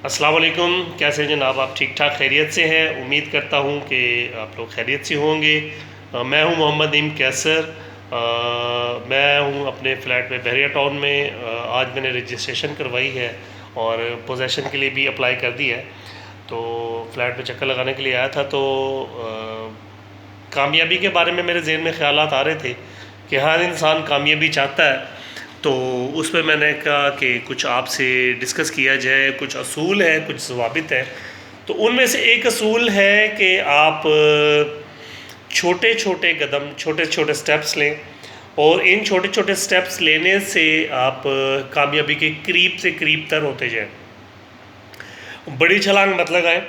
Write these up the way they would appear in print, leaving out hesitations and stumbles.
السلام علیکم، کیسے جناب؟ آپ ٹھیک ٹھاک خیریت سے ہیں؟ امید کرتا ہوں کہ آپ لوگ خیریت سے ہوں گے۔ میں ہوں محمد نعیم کیسر۔ میں ہوں اپنے فلیٹ میں بحریہ ٹاؤن میں۔ آج میں نے رجسٹریشن کروائی ہے اور پوزیشن کے لیے بھی اپلائی کر دی ہے، تو فلیٹ میں چکر لگانے کے لیے آیا تھا۔ تو کامیابی کے بارے میں میرے ذہن میں خیالات آ رہے تھے کہ ہر انسان کامیابی چاہتا ہے، تو اس پہ میں نے کہا کہ کچھ آپ سے ڈسکس کیا جائے۔ کچھ اصول ہیں، کچھ ضوابط ہیں۔ تو ان میں سے ایک اصول ہے کہ آپ چھوٹے چھوٹے قدم، چھوٹے چھوٹے سٹیپس لیں، اور ان چھوٹے چھوٹے سٹیپس لینے سے آپ کامیابی کے قریب سے قریب تر ہوتے جائیں۔ بڑی چھلانگ مت لگائیں۔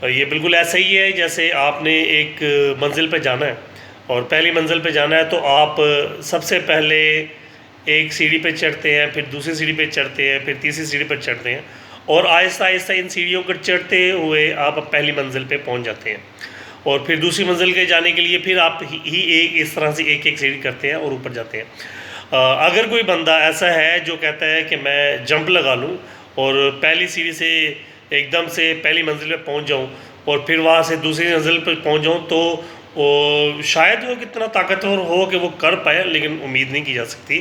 یہ بالکل ایسا ہی ہے جیسے آپ نے ایک منزل پہ جانا ہے، اور پہلی منزل پہ جانا ہے تو آپ سب سے پہلے ایک سیڑھی پہ چڑھتے ہیں، پھر دوسری سیڑھی پہ چڑھتے ہیں، پھر تیسری سیڑھی پہ چڑھتے ہیں، اور آہستہ آہستہ ان سیڑھیوں پر چڑھتے ہوئے آپ پہلی منزل پہ پہنچ جاتے ہیں، اور پھر دوسری منزل کے جانے کے لیے پھر آپ اس طرح سے ایک ایک سیڑھی کرتے ہیں اور اوپر جاتے ہیں۔ اگر کوئی بندہ ایسا ہے جو کہتا ہے کہ میں جمپ لگا لوں اور پہلی سیڑھی سے ایک دم سے پہلی منزل پہ پہنچ جاؤں اور پھر وہاں سے دوسری منزل پہ پہنچ جاؤں، تو شاید وہ کتنا طاقتور ہو کہ وہ کر پائے، لیکن امید نہیں کی جا سکتی۔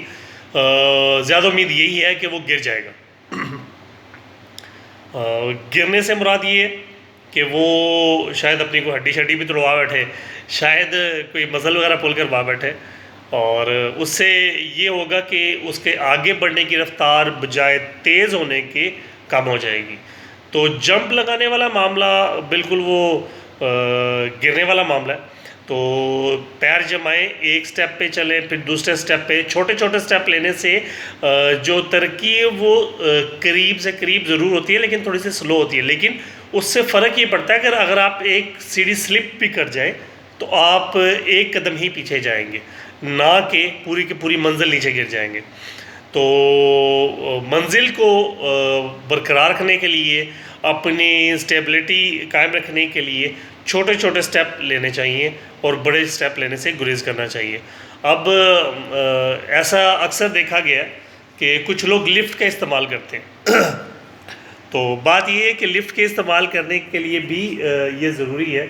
زیادہ امید یہی ہے کہ وہ گر جائے گا۔ گرنے سے مراد یہ کہ وہ شاید اپنی کوئی ہڈی شڈی بھی توڑوا بیٹھے، شاید کوئی مزل وغیرہ پول کروا بیٹھے، اور اس سے یہ ہوگا کہ اس کے آگے بڑھنے کی رفتار بجائے تیز ہونے کے کم ہو جائے گی۔ تو جمپ لگانے والا معاملہ بالکل وہ گرنے والا معاملہ ہے۔ تو پیر جمائیں، ایک سٹیپ پہ چلیں، پھر دوسرے سٹیپ پہ، چھوٹے چھوٹے سٹیپ لینے سے جو ترقی ہے وہ قریب سے قریب ضرور ہوتی ہے، لیکن تھوڑی سی سلو ہوتی ہے۔ لیکن اس سے فرق یہ پڑتا ہے کہ اگر آپ ایک سیڑھی سلپ بھی کر جائیں تو آپ ایک قدم ہی پیچھے جائیں گے، نہ کہ پوری کی پوری منزل نیچے گر جائیں گے۔ تو منزل کو برقرار رکھنے کے لیے، اپنی اسٹیبلٹی قائم رکھنے کے لیے چھوٹے چھوٹے سٹیپ لینے چاہیے اور بڑے سٹیپ لینے سے گریز کرنا چاہیے۔ اب ایسا اکثر دیکھا گیا ہے کہ کچھ لوگ لفٹ کا استعمال کرتے ہیں۔ تو بات یہ ہے کہ لفٹ کے استعمال کرنے کے لیے بھی یہ ضروری ہے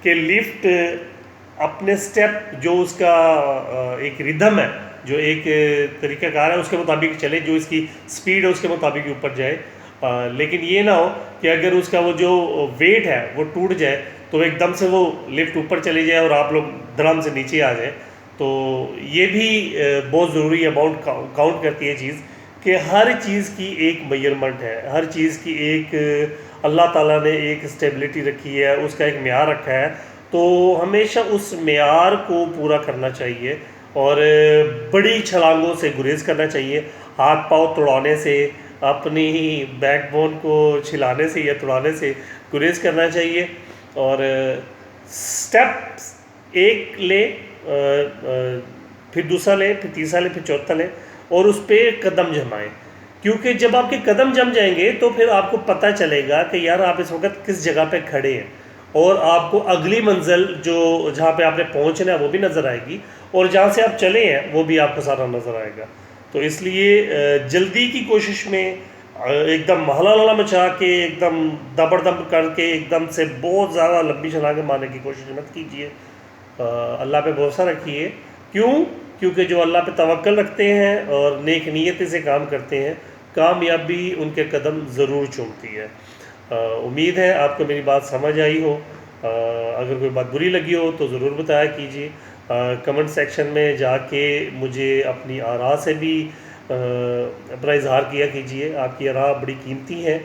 کہ لفٹ اپنے سٹیپ، جو اس کا ایک ردھم ہے، جو ایک طریقہ کار ہے، اس کے مطابق چلے، جو اس کی سپیڈ ہے اس کے مطابق اوپر جائے۔ لیکن یہ نہ ہو کہ اگر اس کا وہ جو ویٹ ہے وہ ٹوٹ جائے تو ایک دم سے وہ لفٹ اوپر چلی جائے اور آپ لوگ دھڑام سے نیچے آ جائیں۔ تو یہ بھی بہت ضروری اماؤنٹ کاؤنٹ کرتی ہے چیز، کہ ہر چیز کی ایک میئرمنٹ ہے، ہر چیز کی ایک اللہ تعالیٰ نے ایک اسٹیبلٹی رکھی ہے، اس کا ایک معیار رکھا ہے۔ تو ہمیشہ اس معیار کو پورا کرنا چاہیے اور بڑی چھلانگوں سے گریز کرنا چاہیے۔ ہاتھ پاؤں توڑانے سے، اپنی بیک بون کو چھلانے سے یا توڑانے سے گریز کرنا چاہیے، اور سٹیپ ایک لے، پھر دوسرا لے، پھر تیسرا لے، پھر چوتھا لے، اور اس پہ قدم جمائیں۔ کیونکہ جب آپ کے قدم جم جائیں گے تو پھر آپ کو پتہ چلے گا کہ یار آپ اس وقت کس جگہ پہ کھڑے ہیں، اور آپ کو اگلی منزل جو جہاں پہ آپ نے پہنچنا ہے وہ بھی نظر آئے گی، اور جہاں سے آپ چلے ہیں وہ بھی آپ کو سارا نظر آئے گا۔ تو اس لیے جلدی کی کوشش میں ایک دم ہلا مچا کے، ایک دم دبڑ دب کر کے، ایک دم سے بہت زیادہ لمبی چھلانگیں مارنے کی کوشش مت کیجیے۔ اللہ پہ بھروسہ رکھیے۔ کیونکہ جو اللہ پہ توکل رکھتے ہیں اور نیک نیتی سے کام کرتے ہیں، کامیابی ان کے قدم ضرور چومتی ہے۔ امید ہے آپ کو میری بات سمجھ آئی ہو۔ اگر کوئی بات بری لگی ہو تو ضرور بتایا کیجیے۔ کمنٹ سیکشن میں جا کے مجھے اپنی آراء سے بھی اپنا اظہار کیا کیجیے۔ آپ کی آراء بڑی قیمتی ہیں۔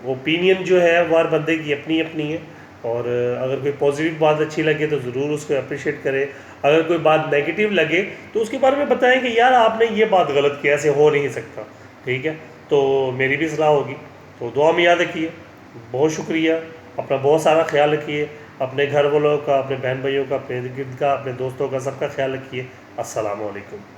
اوپینین جو ہے وہ ہر بندے کی اپنی اپنی ہے، اور اگر کوئی پازیٹیو بات اچھی لگے تو ضرور اس کو اپریشیٹ کرے۔ اگر کوئی بات نیگیٹیو لگے تو اس کے بارے میں بتائیں کہ یار آپ نے یہ بات غلط کیا، ایسے ہو نہیں سکتا، ٹھیک ہے؟ تو میری بھی صلاح ہوگی۔ تو دعا میں یاد رکھیے۔ بہت شکریہ۔ اپنا بہت سارا خیال رکھیے، اپنے گھر والوں کا، اپنے بہن بھائیوں کا، اپنے ارد گرد کا، اپنے دوستوں کا، سب کا خیال رکھیے۔ السلام علیکم۔